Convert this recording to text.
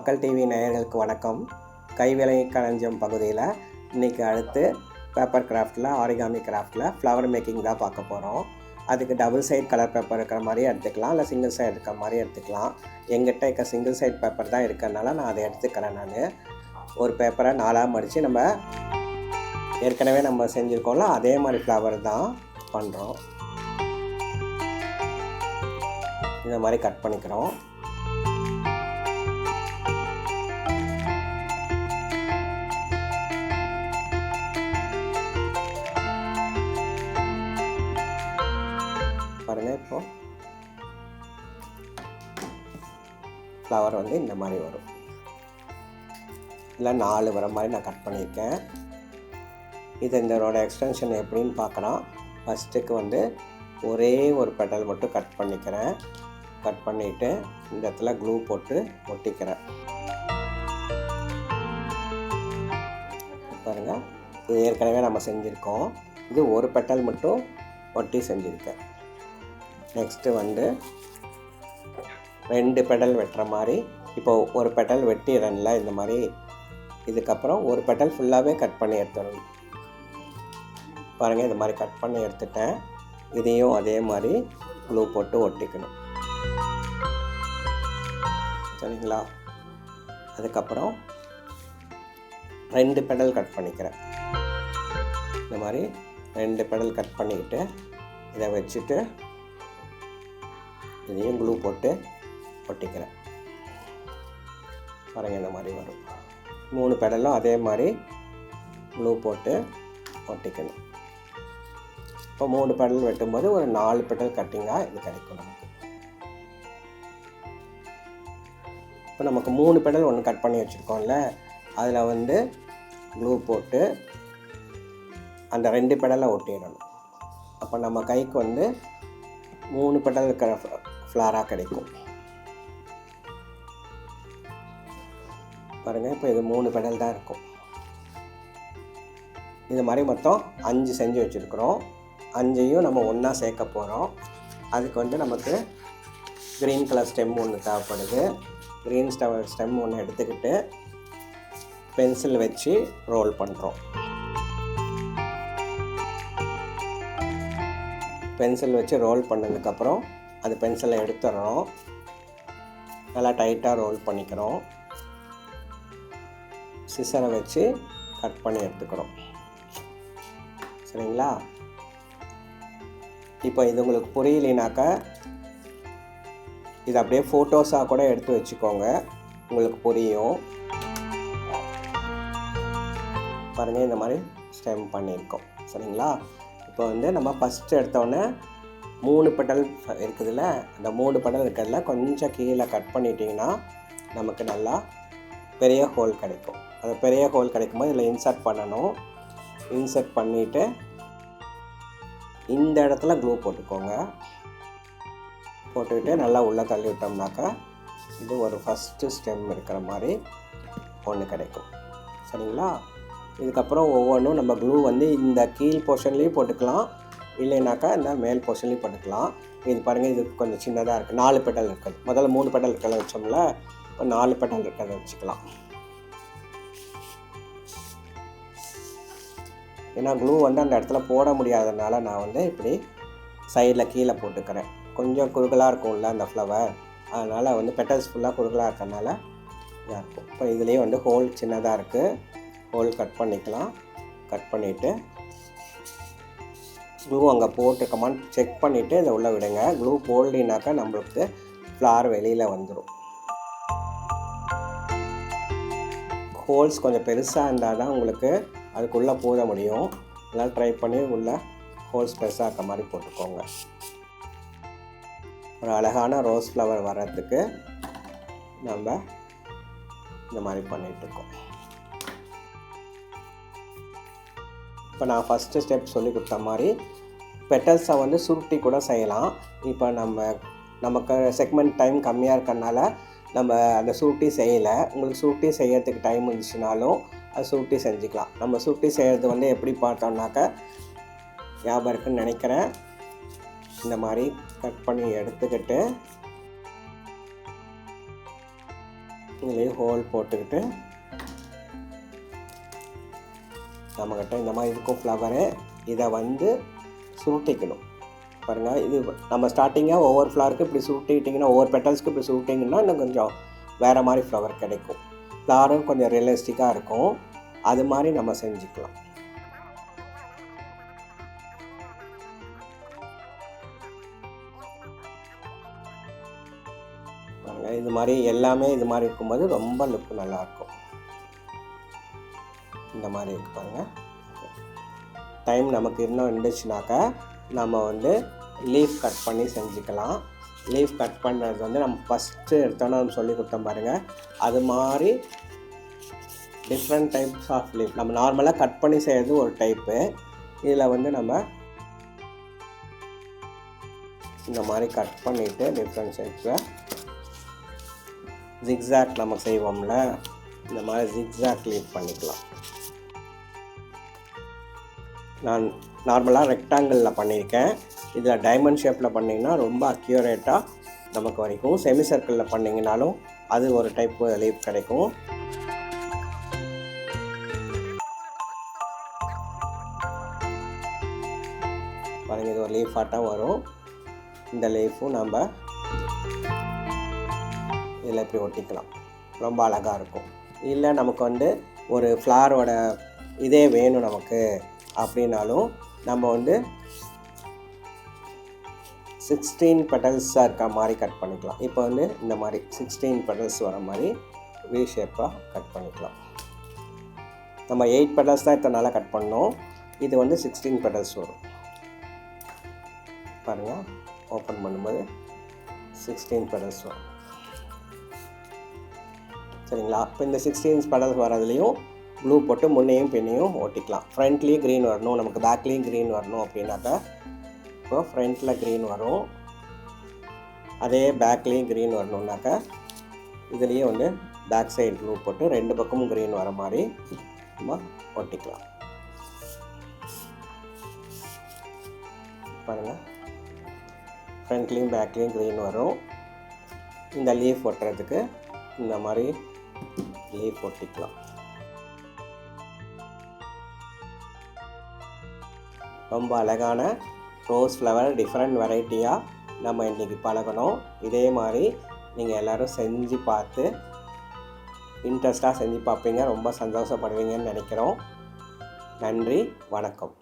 மக்கள் டிவி நேயர்களுக்கு வணக்கம். கைவினை களஞ்சியம் பகுதியில் இன்றைக்கி அடுத்து பேப்பர் கிராஃப்டில் ஆரிகாமி கிராஃப்டில் ஃப்ளவர் மேக்கிங் தான் பார்க்க போகிறோம். அதுக்கு டபுள் சைட் கலர் பேப்பர் இருக்கிற மாதிரி எடுத்துக்கலாம், இல்லை சிங்கிள் சைடு இருக்கிற மாதிரி எடுத்துக்கலாம். எங்கிட்ட இருக்க சிங்கிள் சைட் பேப்பர் தான் இருக்கிறதுனால நான் அதை எடுத்துக்கிறேன். நான் ஒரு பேப்பரை 4ஆக மடித்து நம்ம ஏற்கனவே நம்ம செஞ்சுருக்கோம்ல அதே மாதிரி ஃப்ளவர் தான் பண்ணுறோம். இந்த மாதிரி கட் பண்ணிக்கிறோம். பாருங்கள், இப்போது ஃப்ளவர் வந்து இந்த மாதிரி வரும். இல்லை 4 வர மாதிரி நான் கட் பண்ணியிருக்கேன். இது இதோட எக்ஸ்டென்ஷன் எப்படின்னு பார்க்கலாம். ஃபஸ்ட்டுக்கு வந்து ஒரே ஒரு பெட்டல் மட்டும் கட் பண்ணிக்கிறேன். கட் பண்ணிவிட்டு இந்த இடத்துல க்ளூ போட்டு ஒட்டிக்கிறேன். பாருங்கள், இது ஏற்கனவே நம்ம செஞ்சுருக்கோம். இது ஒரு பெட்டல் மட்டும் ஒட்டி செஞ்சுருக்கேன். நெக்ஸ்ட்டு வந்து 2 பெடல் வெட்டுற மாதிரி, இப்போது ஒரு பெட்டல் வெட்டிடுறேன்ல இந்த மாதிரி. இதுக்கப்புறம் ஒரு பெட்டல் ஃபுல்லாகவே கட் பண்ணி எடுத்துடணும். பாருங்கள், இந்த மாதிரி கட் பண்ணி எடுத்துட்டேன். இதையும் அதே மாதிரி க்ளூ போட்டு ஒட்டிக்கணும், சரிங்களா? அதுக்கப்புறம் 2 பெடல் கட் பண்ணிக்கிறேன். இந்த மாதிரி 2 பெடல் கட் பண்ணிக்கிட்டு இதை வச்சுட்டு இதையும் க்ளூ போட்டு ஒட்டிக்கிறேன். பாருங்கள், இந்த மாதிரி வரும். 3 பெடலும் அதே மாதிரி க்ளூ போட்டு ஒட்டிக்கணும். இப்போ 3 பெடல் வெட்டும்போது ஒரு 4 பெடல் கட்டிங்காக இது கிடைக்கும் நமக்கு. இப்போ நமக்கு 3 பெடல் ஒன்று கட் பண்ணி வச்சுருக்கோம்ல, அதில் வந்து க்ளூ போட்டு அந்த 2 பெடலை ஒட்டிடணும். அப்போ நம்ம கைக்கு வந்து 3 பெடல் இருக்கிற ஃப்ளாராக கிடைக்கும். பாருங்கள், இப்போ இது 3 பெடல் தான் இருக்கும். இது மாதிரி மொத்தம் 5 செஞ்சு வச்சுருக்குறோம். 5ஐயும் நம்ம ஒன்றா சேர்க்க போகிறோம். அதுக்கு வந்து நமக்கு க்ரீன் கலர் ஸ்டெம் ஒன்று தேவைப்படுது. க்ரீன் ஸ்டெம் ஒன்று எடுத்துக்கிட்டு பென்சில் வச்சு ரோல் பண்ணுறோம். பென்சில் வச்சு ரோல் பண்ணதுக்கப்புறம் அது பென்சிலை எடுத்துடுறோம். நல்லா டைட்டாக ரோல் பண்ணிக்கிறோம். சிசரை வச்சு கட் பண்ணி எடுத்துக்கிறோம், சரிங்களா? இப்போ இது உங்களுக்கு புரியலைனாக்கா இது அப்படியே ஃபோட்டோஸாக கூட எடுத்து வச்சுக்கோங்க, உங்களுக்கு புரியும். பாருங்கள், இந்த மாதிரி ஸ்டெம் பண்ணியிருக்கோம், சரிங்களா? இப்போ வந்து நம்ம ஃபஸ்ட்டு எடுத்தோடனே 3 பெடல் இருக்குதுல்ல, அந்த 3 பெடல் இருக்கிறதுல கொஞ்சம் கீழே கட் பண்ணிட்டிங்கன்னா நமக்கு நல்லா பெரிய ஹோல் கிடைக்கும். அந்த பெரிய ஹோல் கிடைக்கும்போது இதில் இன்சர்ட் பண்ணணும். இன்சர்ட் பண்ணிவிட்டு இந்த இடத்துல க்ளூ போட்டுக்கோங்க. போட்டுக்கிட்டு நல்லா உள்ளே தள்ளி விட்டோம்னாக்கா இது ஒரு ஃபஸ்ட்டு ஸ்டெம் இருக்கிற மாதிரி ஒன்று கிடைக்கும், சரிங்களா? இதுக்கப்புறம் ஒவ்வொன்றும் நம்ம க்ளூ வந்து இந்த கீழ் போர்ஷன்லேயும் போட்டுக்கலாம், இல்லைனாக்கா இந்த மேல் போர்ஷன்லேயும் போட்டுக்கலாம். இது பாருங்கள், இது கொஞ்சம் சின்னதாக இருக்குது. 4 பெடல் இருக்குது. முதல்ல 3 பெடல் இருக்கிறத வச்சோம்ல, இப்போ 4 பெடல் இருக்கிறத வச்சுக்கலாம். ஏன்னா க்ளூ வந்து அந்த இடத்துல போட முடியாததுனால நான் வந்து இப்படி சைடில் கீழே போட்டுக்கிறேன். கொஞ்சம் குறுகலாக இருக்கும்ல அந்த ஃப்ளவர், அதனால் வந்து பெட்டல்ஸ் ஃபுல்லாக குறுகலாக இருக்கிறதுனால இதாக இருக்கும். இப்போ இதுலேயே வந்து ஹோல் சின்னதாக இருக்குது. ஹோல் கட் பண்ணிக்கலாம். கட் பண்ணிவிட்டு க்ளூ அங்கே போட்டிருக்கமான்னு செக் பண்ணிவிட்டு இதை உள்ளே விடுங்க. க்ளூ போடலினாக்கா நம்மளுக்கு ஃப்ளார் வெளியில் வந்துடும். ஹோல்ஸ் கொஞ்சம் பெருசாக இருந்தால் தான் உங்களுக்கு அதுக்குள்ளே போட முடியும். அதனால் ட்ரை பண்ணி உள்ளே ஹோல்ஸ் பெருசாக இருக்க மாதிரி போட்டுக்கோங்க. ஒரு அழகான ரோஸ் ஃப்ளவர் வர்றதுக்கு நம்ம இந்த மாதிரி பண்ணிகிட்ருக்கோம். இப்போ நான் ஃபஸ்ட்டு ஸ்டெப் சொல்லி கொடுத்த மாதிரி பெட்டல்ஸை வந்து சுருட்டி கூட செய்யலாம். இப்போ நமக்கு செக்மெண்ட் டைம் கம்மியாக இருக்கறனால நம்ம அந்த சுருட்டி செய்யலை. உங்களுக்கு சுருட்டி செய்யறதுக்கு டைம் இருந்துச்சுனாலும் அது சுருட்டி செஞ்சுக்கலாம். நம்ம சுருட்டி செய்கிறது வந்து எப்படி பார்த்தோம்னாக்கா ஞாபகம் இருக்குன்னு நினைக்கிறேன். இந்த மாதிரி கட் பண்ணி எடுத்துக்கிட்டு இதுலேயும் ஹோல் போட்டுக்கிட்டு நம்மக்கிட்ட இந்த மாதிரி இருக்கும் ஃப்ளவரு. இதை வந்து சுருட்டிக்கணும். பாருங்கள், இது நம்ம ஸ்டார்டிங்காக ஒவ்வொரு ஃப்ளவருக்கு இப்படி சுருட்டிக்கிட்டிங்கன்னா, ஒவ்வொரு பெட்டல்ஸ்க்கு இப்படி சுருட்டிங்கன்னா இன்னும் கொஞ்சம் வேறு மாதிரி ஃப்ளவர் கிடைக்கும். ஃப்ளவரும் கொஞ்சம் ரியலிஸ்டிக்காக இருக்கும். அது மாதிரி நம்ம செஞ்சுக்கலாம். பாருங்கள், இது மாதிரி எல்லாமே இது மாதிரி இருக்கும்போது ரொம்ப லுக் நல்லாயிருக்கும். இந்த மாதிரி இருக்கு பாருங்கள். டைம் நமக்கு இன்னும் இருந்துச்சுனாக்கா நம்ம வந்து லீஃப் கட் பண்ணி செஞ்சுக்கலாம். லீஃப் கட் பண்ணுறது வந்து நம்ம ஃபஸ்ட்டு எடுத்தோன்னே நம்ம சொல்லி கொடுத்தோம் பாருங்கள். அது மாதிரி டிஃப்ரெண்ட் டைப்ஸ் ஆஃப் லீஃப் நம்ம நார்மலாக கட் பண்ணி செய்கிறது ஒரு டைப்பு. இதில் வந்து நம்ம இந்த மாதிரி கட் பண்ணிவிட்டு டிஃப்ரெண்ட் டைப்ஸில் ஜிக்ஸாக் நம்ம செய்வோம்ல, இந்த மாதிரி ஜிக்ஸாக் லீஃப் பண்ணிக்கலாம். நான் நார்மலாக ரெக்டாங்கிளில் பண்ணியிருக்கேன். இதில் டைமண்ட் ஷேப்பில் பண்ணிங்கன்னா ரொம்ப அக்யூரேட்டாக நமக்கு வரைக்கும். செமி சர்க்கிளில் பண்ணிங்கனாலும் அது ஒரு டைப்பு லீஃப் கிடைக்கும். பாருங்கள், இது ஒரு லீஃப் ஆட்டம் வரும். இந்த லீஃபும் நம்ம இதில் இப்படி ஒட்டிக்கலாம். ரொம்ப அழகாக இருக்கும். இல்லை நமக்கு வந்து ஒரு ஃப்ளாரோட இதே வேணும் நமக்கு அப்படின்னாலும் நம்ம வந்து 16 பெட்டல்ஸாக இருக்க மாதிரி கட் பண்ணிக்கலாம். இப்போ வந்து இந்த மாதிரி 16 பெட்டல்ஸ் வர மாதிரி வி ஷேப்பாக கட் பண்ணிக்கலாம். நம்ம 8 பெட்டல்ஸ் தான் இத்தனை நாளாக கட் பண்ணோம். இது வந்து 16 பெட்டல்ஸ் வரும். பாருங்கள், ஓப்பன் பண்ணும்போது 16 பெட்டல்ஸ் வரும். சரிங்களா? இப்போ இந்த 16 பெட்டல்ஸ் வரதுலேயும் ப்ளூ போட்டு முன்னையும் பின்னையும் ஓட்டிக்கலாம். ஃப்ரண்ட்லேயும் க்ரீன் வரணும், நமக்கு பேக்லேயும் க்ரீன் வரணும் அப்படின்னாக்கா இப்போ ஃப்ரண்ட்டில் க்ரீன் வரும். அதே பேக்லேயும் க்ரீன் வரணுன்னாக்கா இதுலேயே வந்து பேக் சைடு ப்ளூ போட்டு 2 பக்கமும் க்ரீன் வர மாதிரி நம்ம ஒட்டிக்கலாம். பாருங்கள், ஃப்ரண்ட்லேயும் பேக்லேயும் க்ரீன் வரும். இந்த லீஃப் ஒட்டுறதுக்கு இந்த மாதிரி லீஃப் ஒட்டிக்கலாம். ரொம்ப அழகான ரோஸ் ஃப்ளவர் டிஃப்ரெண்ட் வெரைட்டியாக நம்ம இன்றைக்கி பழகணும். இதே மாதிரி நீங்கள் எல்லோரும் செஞ்சு பார்த்து இன்ட்ரெஸ்ட்டாக செஞ்சு பார்ப்பீங்க, ரொம்ப சந்தோஷப்படுவீங்கன்னு நினைக்கிறோம். நன்றி, வணக்கம்.